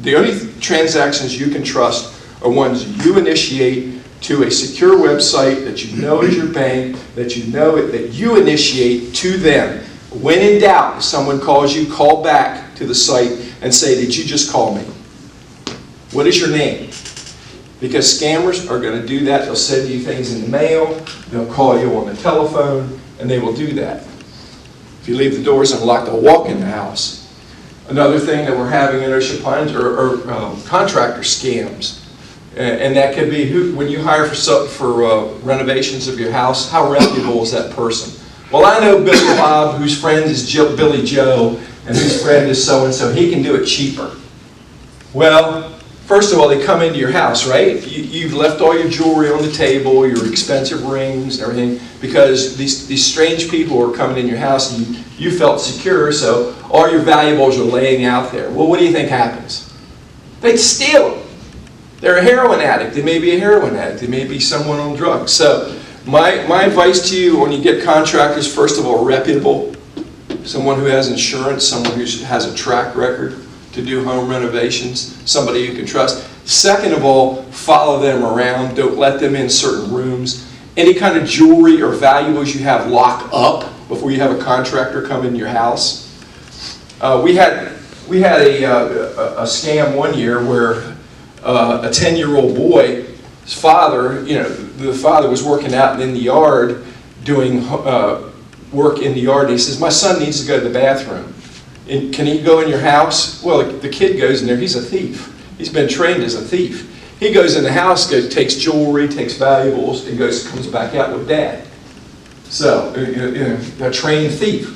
The only transactions you can trust are ones you initiate to a secure website that you know is your bank, that you know that you initiate to them. When in doubt, if someone calls you, call back to the site and say, did you just call me? What is your name? Because scammers are going to do that. They'll send you things in the mail, they'll call you on the telephone, and they will do that. If you leave the doors unlocked, they'll walk in the house. Another thing that we're having in Ocean Pines are contractor scams. And that could be when you hire for renovations of your house, how reputable is that person? Well, I know Billy Bob, whose friend is Billy Joe, and whose friend is so-and-so. He can do it cheaper. Well, first of all, they come into your house, right? You've left all your jewelry on the table, your expensive rings, and everything, because these strange people are coming in your house, and you felt secure, so all your valuables are laying out there. Well, what do you think happens? They steal them. They're a heroin addict. They may be a heroin addict. They may be someone on drugs. So my advice to you when you get contractors, first of all, reputable. Someone who has insurance, someone who has a track record to do home renovations, somebody you can trust. Second of all, follow them around. Don't let them in certain rooms. Any kind of jewelry or valuables you have, lock up before you have a contractor come in your house. We had a scam one year where a 10-year-old boy, his father, the father was working out in the yard doing work in the yard, and he says, my son needs to go to the bathroom. And can he go in your house? Well, the kid goes in there. He's a thief. He's been trained as a thief. He goes in the house, takes jewelry, takes valuables, and comes back out with dad. So, a trained thief.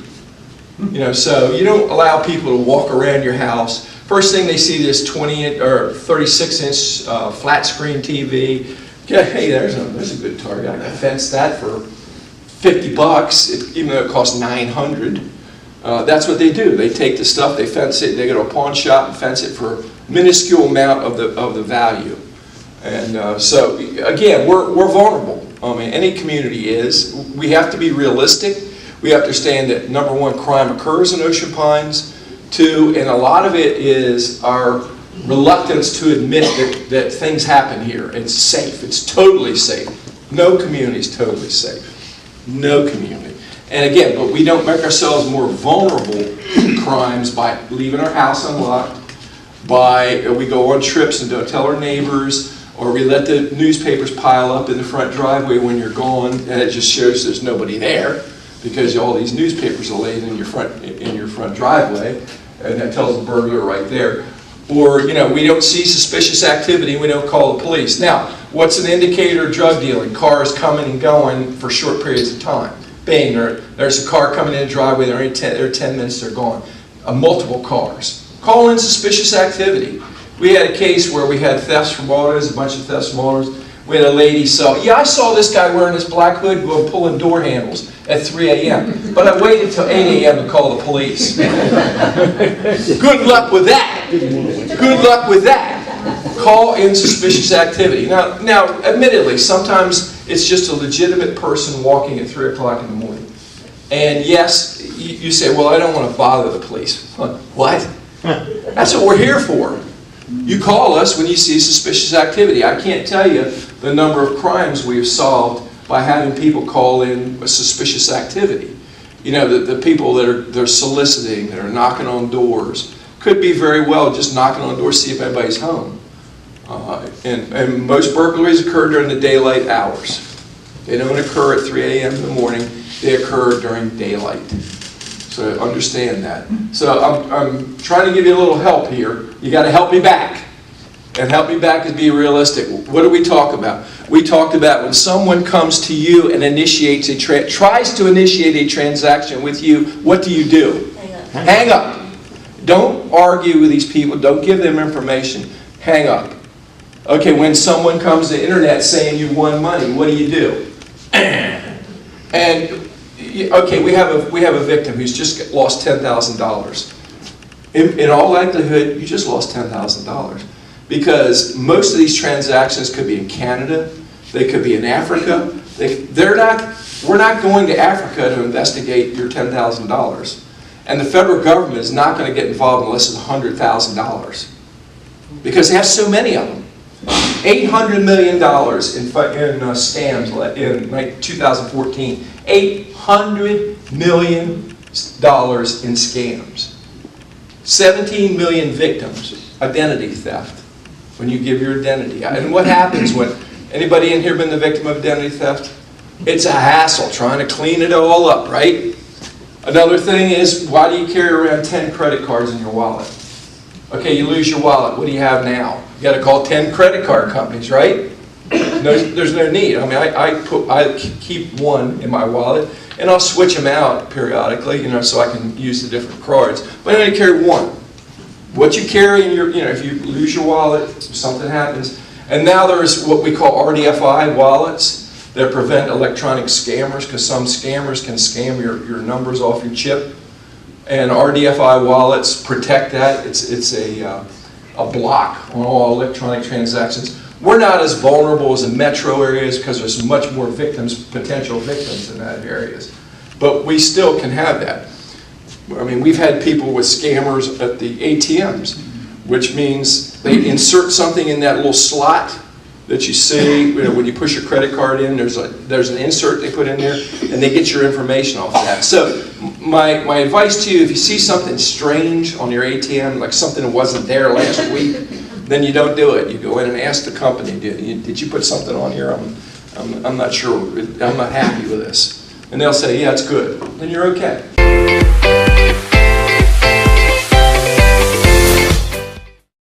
So you don't allow people to walk around your house. First thing they see this 20 or 36-inch flat screen TV. Yeah, hey, there's a good target. I can fence that for $50, even though it costs $900. That's what they do. They take the stuff, they fence it, they go to a pawn shop and fence it for a minuscule amount of the value. And so again, we're vulnerable. I mean, any community is. We have to be realistic. We have to understand that, number one, crime occurs in Ocean Pines. Two, and a lot of it is our reluctance to admit that things happen here. It's safe. It's totally safe. No community is totally safe. No community. And again, but we don't make ourselves more vulnerable to crimes by leaving our house unlocked, by we go on trips and don't tell our neighbors, or we let the newspapers pile up in the front driveway when you're gone, and it just shows there's nobody there because all these newspapers are laid in your front driveway, and that tells the burglar right there. Or, we don't see suspicious activity, we don't call the police. Now, what's an indicator of drug dealing? Cars coming and going for short periods of time. Bang, there's a car coming in the driveway, they're 10 minutes, they're gone. Multiple cars. Call in suspicious activity. We had a case where we had thefts from autos, a bunch of thefts from autos. We had a lady I saw this guy wearing this black hood going pulling door handles at 3 a.m. But I waited till 8 a.m. to call the police. Good luck with that. Good luck with that. Call in suspicious activity. Now, admittedly, sometimes it's just a legitimate person walking at 3 o'clock in the morning. And yes, you say, well, I don't want to bother the police. What? That's what we're here for. You call us when you see suspicious activity. I can't tell you the number of crimes we've solved by having people call in a suspicious activity. The people that are soliciting, that are knocking on doors, could be very well just knocking on doors to see if anybody's home. And most burglaries occur during the daylight hours. They don't occur at 3 a.m. in the morning. They occur during daylight. So understand that. So I'm trying to give you a little help here. You got to help me back. And help me back is be realistic. What do we talk about? We talked about when someone comes to you and tries to initiate a transaction with you, what do? Hang up. Don't argue with these people. Don't give them information. Hang up. Okay, when someone comes to the internet saying you won money, what do? And okay, we have a victim who's just lost $10,000. In all likelihood, you just lost $10,000 because most of these transactions could be in Canada, they could be in Africa. We're not going to Africa to investigate your $10,000, and the federal government is not going to get involved unless it's $100,000. because they have so many of them. $800 million in scams in 2014. $800 million in scams. 17 million victims. Identity theft. When you give your identity. And what happens when, anybody in here been the victim of identity theft? It's a hassle trying to clean it all up, right? Another thing is, why do you carry around 10 credit cards in your wallet? Okay, you lose your wallet. What do you have now? You got to call 10 credit card companies, right? There's no need. I mean, I keep one in my wallet, and I'll switch them out periodically, so I can use the different cards. But I only carry one. What you carry in your, if you lose your wallet, something happens. And now there's what we call RDFI wallets that prevent electronic scammers, because some scammers can scam your numbers off your chip. And RDFI wallets protect that. It's a block on all electronic transactions. We're not as vulnerable as the metro areas because there's much more victims, potential victims in that areas. But we still can have that. I mean, we've had people with scammers at the ATMs, which means they insert something in that little slot that you see when you push your credit card in. There's an insert they put in there, and they get your information off of that. So my advice to you, if you see something strange on your ATM, like something that wasn't there last week, then you don't do it. You go in and ask the company, did you put something on here? I'm not sure. I'm not happy with this. And they'll say, yeah, it's good. Then you're okay.